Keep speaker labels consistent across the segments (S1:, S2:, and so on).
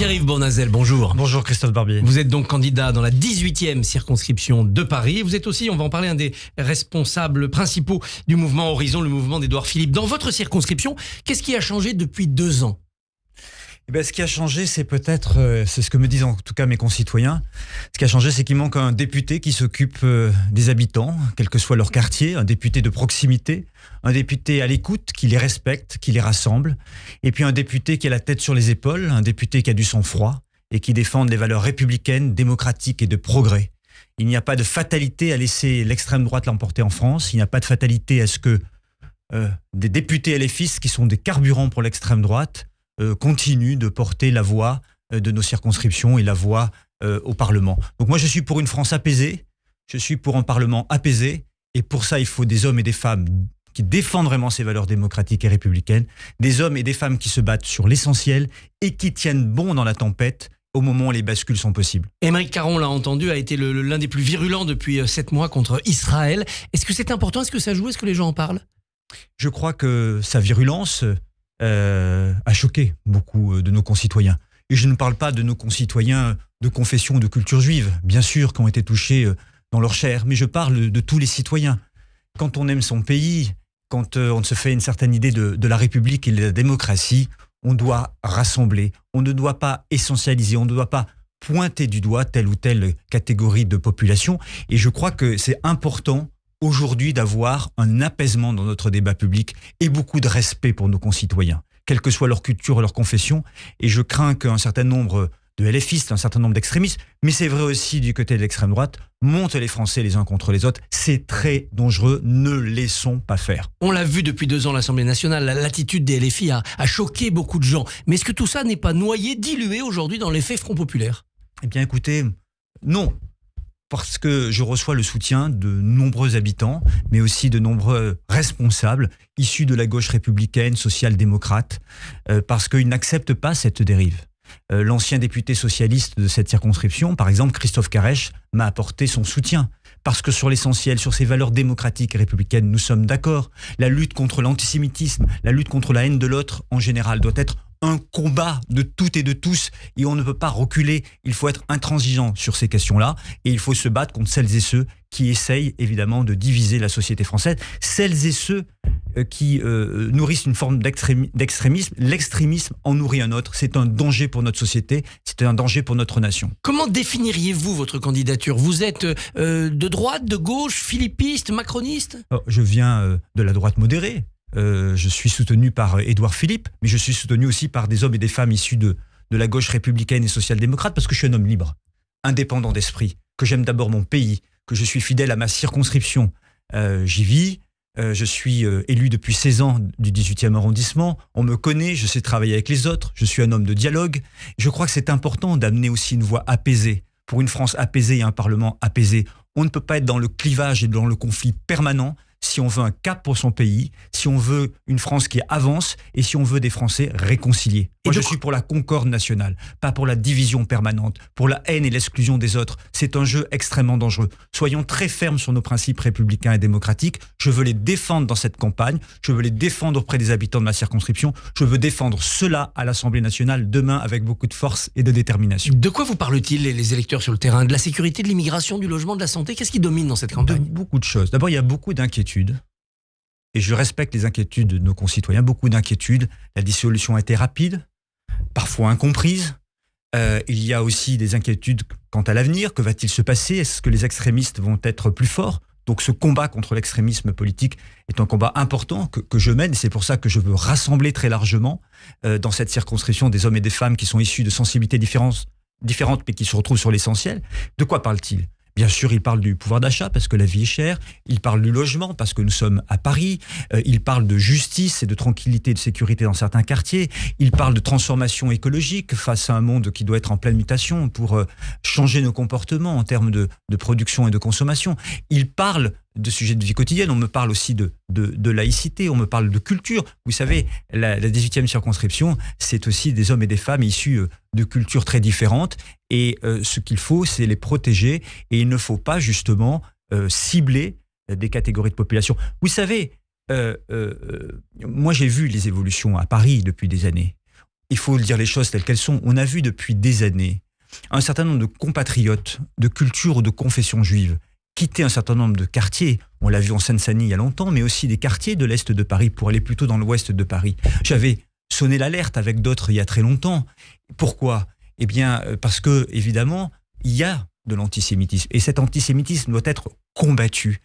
S1: Pierre-Yves Bournazel, bonjour.
S2: Bonjour Christophe Barbier.
S1: Vous êtes donc candidat dans la 18e circonscription de Paris. Vous êtes aussi, on va en parler, un des responsables principaux du mouvement Horizon, le mouvement d'Édouard Philippe. Dans votre circonscription, qu'est-ce qui a changé depuis 2 ans ?
S2: Ce qui a changé, c'est peut-être, c'est ce que me disent en tout cas mes concitoyens, ce qui a changé, c'est qu'il manque un député qui s'occupe des habitants, quel que soit leur quartier, un député de proximité, un député à l'écoute, qui les respecte, qui les rassemble, et puis un député qui a la tête sur les épaules, un député qui a du sang-froid et qui défend les valeurs républicaines, démocratiques et de progrès. Il n'y a pas de fatalité à laisser l'extrême droite l'emporter en France, il n'y a pas de fatalité à ce que des députés LFistes, qui sont des carburants pour l'extrême droite, continue de porter la voix de nos circonscriptions et la voix au Parlement. Donc moi, je suis pour une France apaisée, je suis pour un Parlement apaisé, et pour ça, il faut des hommes et des femmes qui défendent vraiment ces valeurs démocratiques et républicaines, des hommes et des femmes qui se battent sur l'essentiel et qui tiennent bon dans la tempête au moment où les bascules sont possibles.
S1: Aymeric Caron, l'a entendu, a été l'un des plus virulents depuis 7 mois contre Israël. Est-ce que c'est important ? Est-ce que ça joue ? Est-ce que les gens en parlent ?
S2: Je crois que sa virulence a choqué beaucoup de nos concitoyens. Et je ne parle pas de nos concitoyens de confession ou de culture juive, bien sûr, qui ont été touchés dans leur chair, mais je parle de tous les citoyens. Quand on aime son pays, quand on se fait une certaine idée de la République et de la démocratie, on doit rassembler, on ne doit pas essentialiser, on ne doit pas pointer du doigt telle ou telle catégorie de population. Et je crois que c'est important aujourd'hui d'avoir un apaisement dans notre débat public et beaucoup de respect pour nos concitoyens, quelle que soit leur culture, leur confession. Et je crains qu'un certain nombre de LFistes, un certain nombre d'extrémistes, mais c'est vrai aussi du côté de l'extrême droite, montent les Français les uns contre les autres. C'est très dangereux, ne laissons pas faire.
S1: On l'a vu depuis 2 ans à l'Assemblée nationale, l'attitude des LFI a choqué beaucoup de gens. Mais est-ce que tout ça n'est pas noyé, dilué aujourd'hui dans l'effet Front Populaire ?
S2: Eh bien écoutez, non. Parce que je reçois le soutien de nombreux habitants, mais aussi de nombreux responsables issus de la gauche républicaine, social-démocrate, parce qu'ils n'acceptent pas cette dérive. L'ancien député socialiste de cette circonscription, par exemple Christophe Caresche, m'a apporté son soutien. Parce que sur l'essentiel, sur ces valeurs démocratiques et républicaines, nous sommes d'accord. La lutte contre l'antisémitisme, la lutte contre la haine de l'autre en général doit être un combat de toutes et de tous, et on ne peut pas reculer. Il faut être intransigeant sur ces questions-là, et il faut se battre contre celles et ceux qui essayent évidemment de diviser la société française, celles et ceux qui nourrissent une forme d'extrémisme. L'extrémisme en nourrit un autre. C'est un danger pour notre société, c'est un danger pour notre nation.
S1: Comment définiriez-vous votre candidature ? Vous êtes de droite, de gauche, philippiste, macroniste ?
S2: Je viens de la droite modérée. Je suis soutenu par Édouard Philippe, mais je suis soutenu aussi par des hommes et des femmes issus de la gauche républicaine et social-démocrate, parce que je suis un homme libre, indépendant d'esprit, que j'aime d'abord mon pays, que je suis fidèle à ma circonscription. J'y vis, je suis élu depuis 16 ans du 18e arrondissement, on me connaît, je sais travailler avec les autres, je suis un homme de dialogue. Je crois que c'est important d'amener aussi une voix apaisée. Pour une France apaisée et un Parlement apaisé, on ne peut pas être dans le clivage et dans le conflit permanent. Si on veut un cap pour son pays, si on veut une France qui avance et si on veut des Français réconciliés. Moi, je suis pour la concorde nationale, pas pour la division permanente, pour la haine et l'exclusion des autres. C'est un jeu extrêmement dangereux. Soyons très fermes sur nos principes républicains et démocratiques. Je veux les défendre dans cette campagne. Je veux les défendre auprès des habitants de ma circonscription. Je veux défendre cela à l'Assemblée nationale demain avec beaucoup de force et de détermination.
S1: De quoi vous parlent-ils les électeurs sur le terrain ? De la sécurité, de l'immigration, du logement, de la santé ? Qu'est-ce qui domine dans cette campagne ?
S2: Beaucoup de choses. D'abord, il y a beaucoup d'inquiétudes. Et je respecte les inquiétudes de nos concitoyens, beaucoup d'inquiétudes. La dissolution a été rapide, parfois incomprise. Il y a aussi des inquiétudes quant à l'avenir. Que va-t-il se passer ? Est-ce que les extrémistes vont être plus forts ? Donc ce combat contre l'extrémisme politique est un combat important que je mène. Et c'est pour ça que je veux rassembler très largement dans cette circonscription des hommes et des femmes qui sont issus de sensibilités différentes, mais qui se retrouvent sur l'essentiel. De quoi parle-t-il ? Bien sûr, il parle du pouvoir d'achat parce que la vie est chère. Il parle du logement parce que nous sommes à Paris. Il parle de justice et de tranquillité et de sécurité dans certains quartiers. Il parle de transformation écologique face à un monde qui doit être en pleine mutation pour changer nos comportements en termes de production et de consommation. Il parle de sujets de vie quotidienne, on me parle aussi de laïcité, on me parle de culture. Vous savez, la 18e circonscription, c'est aussi des hommes et des femmes issus de cultures très différentes. Et ce qu'il faut, c'est les protéger. Et il ne faut pas justement cibler des catégories de population. Vous savez, moi j'ai vu les évolutions à Paris depuis des années. il faut dire les choses telles qu'elles sont. On a vu depuis des années un certain nombre de compatriotes de culture ou de confession juive quitter un certain nombre de quartiers. On l'a vu en Seine-Saint-Denis il y a longtemps, mais aussi des quartiers de l'Est de Paris pour aller plutôt dans l'Ouest de Paris. J'avais sonné l'alerte avec d'autres il y a très longtemps. Pourquoi ? Eh bien, parce que, évidemment, il y a de l'antisémitisme. Et cet antisémitisme doit être combattu.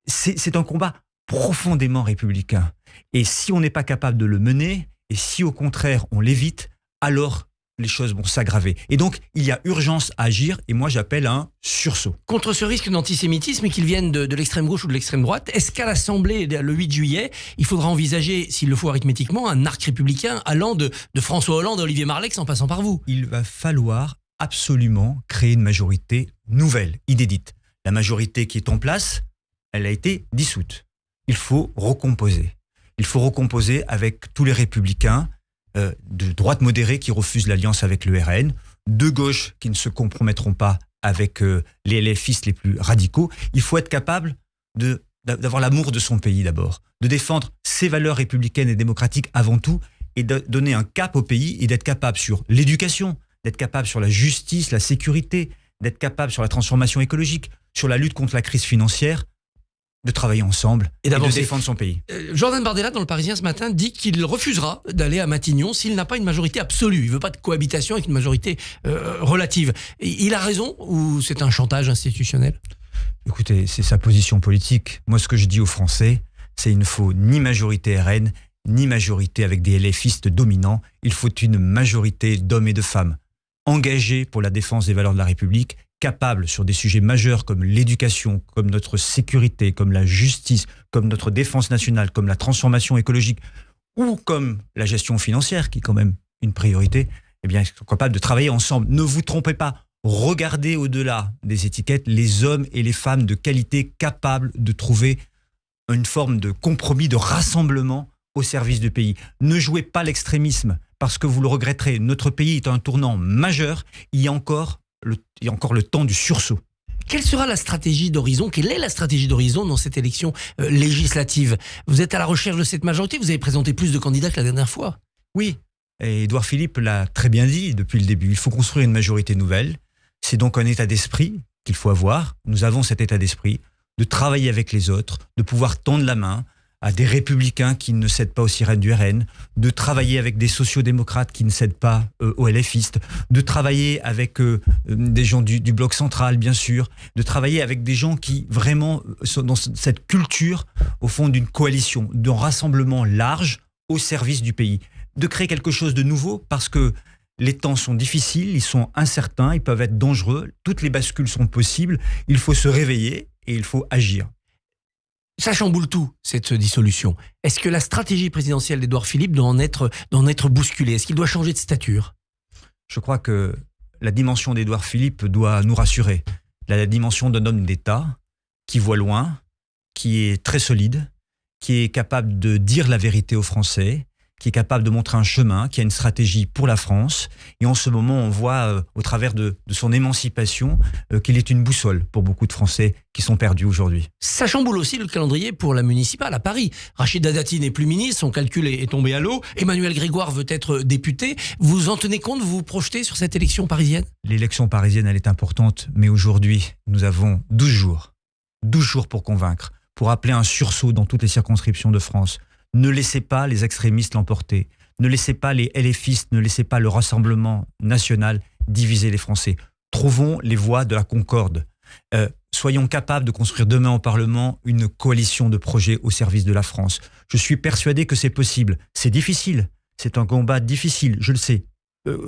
S2: C'est un combat profondément républicain. Et si on n'est pas capable de le mener, et si au contraire on l'évite, alors les choses vont s'aggraver. Et donc, il y a urgence à agir, et moi j'appelle à un sursaut.
S1: Contre ce risque d'antisémitisme, qu'il vienne de l'extrême gauche ou de l'extrême droite, est-ce qu'à l'Assemblée, le 8 juillet, il faudra envisager, s'il le faut arithmétiquement, un arc républicain allant de François Hollande à Olivier Marleix en passant par vous ?
S2: Il va falloir absolument créer une majorité nouvelle, inédite. La majorité qui est en place, elle a été dissoute. Il faut recomposer. Il faut recomposer avec tous les républicains de droite modérée qui refusent l'alliance avec le RN, de gauche qui ne se compromettront pas avec les LFistes les plus radicaux. Il faut être capable d'avoir l'amour de son pays d'abord, de défendre ses valeurs républicaines et démocratiques avant tout, et de donner un cap au pays et d'être capable sur l'éducation, d'être capable sur la justice, la sécurité, d'être capable sur la transformation écologique, sur la lutte contre la crise financière, de travailler ensemble et de défendre son pays.
S1: Jordan Bardella, dans Le Parisien ce matin, dit qu'il refusera d'aller à Matignon s'il n'a pas une majorité absolue. Il ne veut pas de cohabitation avec une majorité relative. Il a raison ou c'est un chantage institutionnel ?
S2: Écoutez, c'est sa position politique. Moi, ce que je dis aux Français, c'est qu'il ne faut ni majorité RN, ni majorité avec des LFistes dominants. Il faut une majorité d'hommes et de femmes engagés pour la défense des valeurs de la République, capables sur des sujets majeurs comme l'éducation, comme notre sécurité, comme la justice, comme notre défense nationale, comme la transformation écologique ou comme la gestion financière, qui est quand même une priorité, eh bien, ils sont capables de travailler ensemble. Ne vous trompez pas, regardez au-delà des étiquettes les hommes et les femmes de qualité capables de trouver une forme de compromis, de rassemblement au service du pays. Ne jouez pas l'extrémisme parce que vous le regretterez. Notre pays est à un tournant majeur. Il y a encore le temps du sursaut.
S1: Quelle sera la stratégie d'Horizon ? Quelle est la stratégie d'Horizon dans cette élection législative ? Vous êtes à la recherche de cette majorité ? Vous avez présenté plus de candidats que la dernière fois.
S2: Oui, et Édouard Philippe l'a très bien dit depuis le début. Il faut construire une majorité nouvelle. C'est donc un état d'esprit qu'il faut avoir. Nous avons cet état d'esprit de travailler avec les autres, de pouvoir tendre la main à des républicains qui ne cèdent pas aux sirènes du RN, de travailler avec des sociodémocrates qui ne cèdent pas aux LFistes, de travailler avec des gens du bloc central, bien sûr, de travailler avec des gens qui vraiment sont dans cette culture, au fond, d'une coalition, d'un rassemblement large au service du pays. De créer quelque chose de nouveau parce que les temps sont difficiles, ils sont incertains, ils peuvent être dangereux, toutes les bascules sont possibles, il faut se réveiller et il faut agir.
S1: Ça chamboule tout, cette dissolution. Est-ce que la stratégie présidentielle d'Édouard Philippe doit en être bousculée ? Est-ce qu'il doit changer de stature ?
S2: Je crois que la dimension d'Édouard Philippe doit nous rassurer. La dimension d'un homme d'État qui voit loin, qui est très solide, qui est capable de dire la vérité aux Français, qui est capable de montrer un chemin, qui a une stratégie pour la France. Et en ce moment, on voit au travers de son émancipation qu'il est une boussole pour beaucoup de Français qui sont perdus aujourd'hui.
S1: Ça chamboule aussi le calendrier pour la municipale à Paris. Rachida Dati n'est plus ministre, son calcul est tombé à l'eau. Emmanuel Grégoire veut être député. Vous en tenez compte, vous vous projetez sur cette élection parisienne ?
S2: L'élection parisienne, elle est importante, mais aujourd'hui, nous avons 12 jours pour convaincre, pour appeler un sursaut dans toutes les circonscriptions de France. Ne laissez pas les extrémistes l'emporter. Ne laissez pas les LFistes, ne laissez pas le Rassemblement national diviser les Français. Trouvons les voies de la concorde. Soyons capables de construire demain au Parlement une coalition de projets au service de la France. Je suis persuadé que c'est possible. C'est difficile. C'est un combat difficile, je le sais.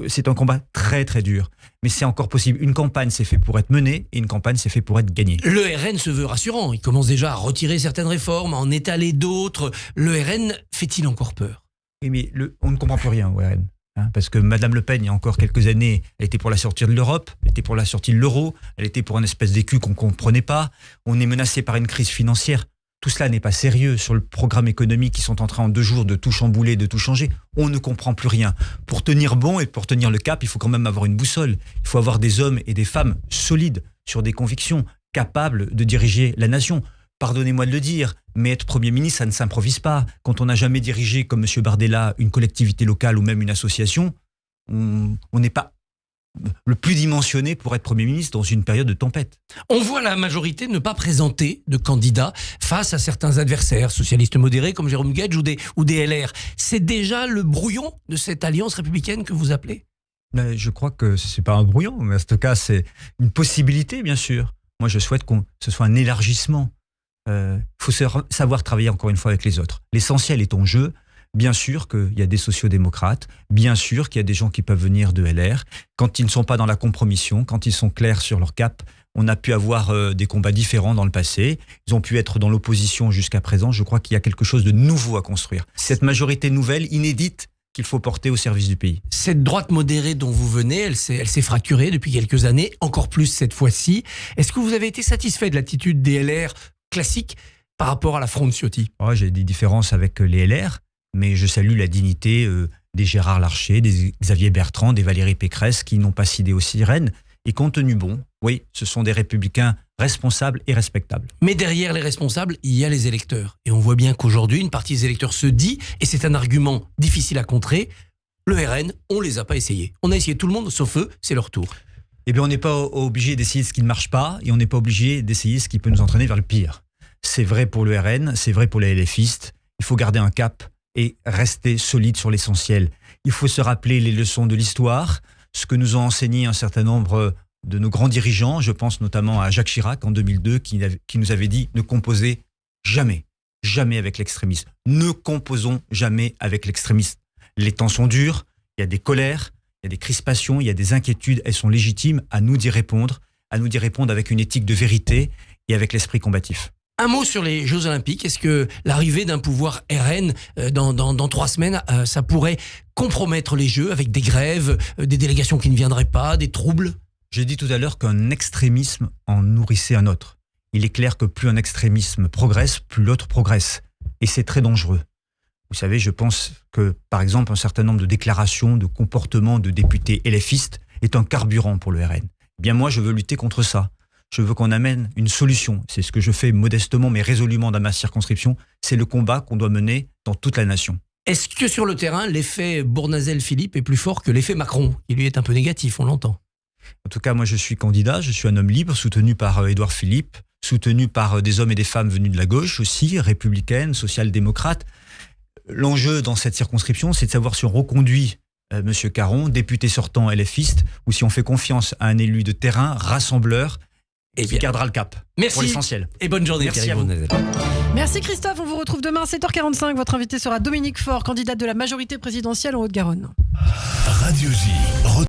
S2: C'est un combat très très dur. Mais c'est encore possible. Une campagne, c'est fait pour être menée et une campagne, c'est fait pour être gagnée.
S1: Le RN se veut rassurant. Il commence déjà à retirer certaines réformes, à en étaler d'autres. Le RN fait-il encore peur ?
S2: Oui, mais on ne comprend plus rien au RN. Parce que Madame Le Pen, il y a encore quelques années, elle était pour la sortie de l'Europe, elle était pour la sortie de l'euro, elle était pour une espèce d'écu qu'on ne comprenait pas. On est menacé par une crise financière. Tout cela n'est pas sérieux sur le programme économique qui sont en train en 2 jours de tout chambouler, de tout changer. On ne comprend plus rien. Pour tenir bon et pour tenir le cap, il faut quand même avoir une boussole. Il faut avoir des hommes et des femmes solides sur des convictions, capables de diriger la nation. Pardonnez-moi de le dire, mais être Premier ministre, ça ne s'improvise pas. Quand on n'a jamais dirigé, comme M. Bardella, une collectivité locale ou même une association, on n'est pas le plus dimensionné pour être Premier ministre dans une période de tempête.
S1: On voit la majorité ne pas présenter de candidat face à certains adversaires, socialistes modérés comme Jérôme Guedj ou des LR. C'est déjà le brouillon de cette alliance républicaine que vous appelez ?
S2: Mais je crois que ce n'est pas un brouillon, mais en tout cas, c'est une possibilité, bien sûr. Moi, je souhaite que ce soit un élargissement. Il faut savoir travailler encore une fois avec les autres. L'essentiel est en jeu. Bien sûr qu'il y a des sociodémocrates, bien sûr qu'il y a des gens qui peuvent venir de LR. Quand ils ne sont pas dans la compromission, quand ils sont clairs sur leur cap, on a pu avoir des combats différents dans le passé. Ils ont pu être dans l'opposition jusqu'à présent. Je crois qu'il y a quelque chose de nouveau à construire. Cette majorité nouvelle, inédite, qu'il faut porter au service du pays.
S1: Cette droite modérée dont vous venez, elle s'est fracturée depuis quelques années, encore plus cette fois-ci. Est-ce que vous avez été satisfait de l'attitude des LR classiques par rapport à la fronde Ciotti ?
S2: J'ai des différences avec les LR, mais je salue la dignité des Gérard Larcher, des Xavier Bertrand, des Valérie Pécresse qui n'ont pas cédé aux sirènes et qui ont tenu bon. Oui, ce sont des républicains responsables et respectables.
S1: Mais derrière les responsables, il y a les électeurs. Et on voit bien qu'aujourd'hui, une partie des électeurs se dit, et c'est un argument difficile à contrer, le RN, on les a pas essayés. On a essayé tout le monde, sauf eux, c'est leur tour.
S2: Eh bien, on n'est pas obligé d'essayer ce qui ne marche pas et on n'est pas obligé d'essayer ce qui peut nous entraîner vers le pire. C'est vrai pour le RN, c'est vrai pour les LFistes. Il faut garder un cap et rester solide sur l'essentiel. Il faut se rappeler les leçons de l'histoire, ce que nous ont enseigné un certain nombre de nos grands dirigeants. Je pense notamment à Jacques Chirac en 2002 qui nous avait dit « Ne composez jamais, jamais avec l'extrémisme. Ne composons jamais avec l'extrémisme. Les temps sont durs, il y a des colères, il y a des crispations, il y a des inquiétudes. Elles sont légitimes, à nous d'y répondre avec une éthique de vérité et avec l'esprit combatif. »
S1: Un mot sur les Jeux Olympiques. Est-ce que l'arrivée d'un pouvoir RN dans 3 semaines, ça pourrait compromettre les Jeux avec des grèves, des délégations qui ne viendraient pas, des troubles ?
S2: J'ai dit tout à l'heure qu'un extrémisme en nourrissait un autre. Il est clair que plus un extrémisme progresse, plus l'autre progresse. Et c'est très dangereux. Vous savez, je pense que, par exemple, un certain nombre de déclarations, de comportements de députés LFistes est un carburant pour le RN. Eh bien moi, je veux lutter contre ça. Je veux qu'on amène une solution. C'est ce que je fais modestement mais résolument dans ma circonscription. C'est le combat qu'on doit mener dans toute la nation.
S1: Est-ce que sur le terrain, l'effet Bournazel-Philippe est plus fort que l'effet Macron ? Il lui est un peu négatif, on l'entend.
S2: En tout cas, moi je suis candidat, je suis un homme libre, soutenu par Édouard Philippe, soutenu par des hommes et des femmes venus de la gauche aussi, républicaine, social-démocrate. L'enjeu dans cette circonscription, c'est de savoir si on reconduit M. Caron, député sortant LFiste, ou si on fait confiance à un élu de terrain, rassembleur, et qui gardera le cap.
S1: Merci.
S2: Pour l'essentiel.
S1: Et bonne journée.
S2: Merci à vous.
S3: Merci Christophe, on vous retrouve demain à 7h45. Votre invité sera Dominique Faure, candidate de la majorité présidentielle en Haute-Garonne.
S4: Radio J.